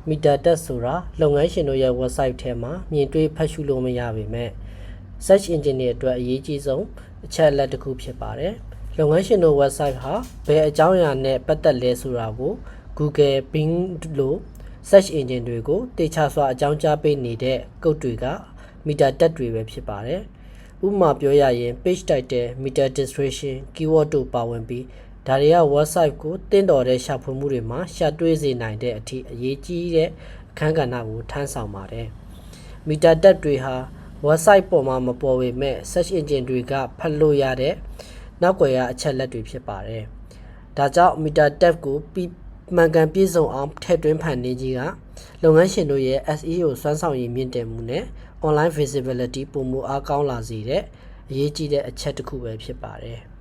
Meta Tag ဆိုတာလုပ်ငန်းရှင်တို့ရဲ့ website ထဲမှာမြင်တွေ့ဖတ်ရှုလို့မရပေမဲ့ search engine တွေအတွက်အရေးကြီးဆုံးအချက်အလက်တစ်ခုဖြစ်ပါတယ်။လုပ်ငန်းရှင်တို့ website ဟာဘယ်အကြောင်းအရာနဲ့ပတ်သက်လဲဆိုတာကို Google, Bing လို့ search engine တွေကိုတေချာစွာအကြောင်းကြားပေးနေတဲ့ကုတ်တွေက Meta Tag တွေပဲဖြစ်ပါတယ်။ဥပမာပြောရရင် page title, meta description, keyword တို့ပါဝင်ပြီးဒါတွေက website ကိုတင့်တော်တဲ့ရှာဖွေမှုတွေမှာရှာတွေ့စေနိုင်တဲ့အထိအရေးကြီးတဲ့အခန်းကဏ္ဍကိုထမ်းဆောင်ပါတယ်။ Meta Tag တွေဟာ website ပေါ်မှာမပေါ်ပေမဲ့ search engine တွေကဖတ်လို့ရတဲ့နောက်ွယ်ရာအချက်လက်တွေဖြစ်ပါတယ်။ဒါကြောင့် Meta Tag ကိုမှန်ကန်ပြည့်စုံအောင်ထည့်သွင်းဖန်တီးခြင်းကလုပ်ငန်းရှင်တို့ရဲ့ SEO စွမ်းဆောင်ရည်မြင့်တင်မှုနဲ့ online visibility ပိုမိုအားကောင်းလာစေတဲ့အရေးကြီးတဲ့အချက်တစ်ခုပဲဖြစ်ပါတယ်။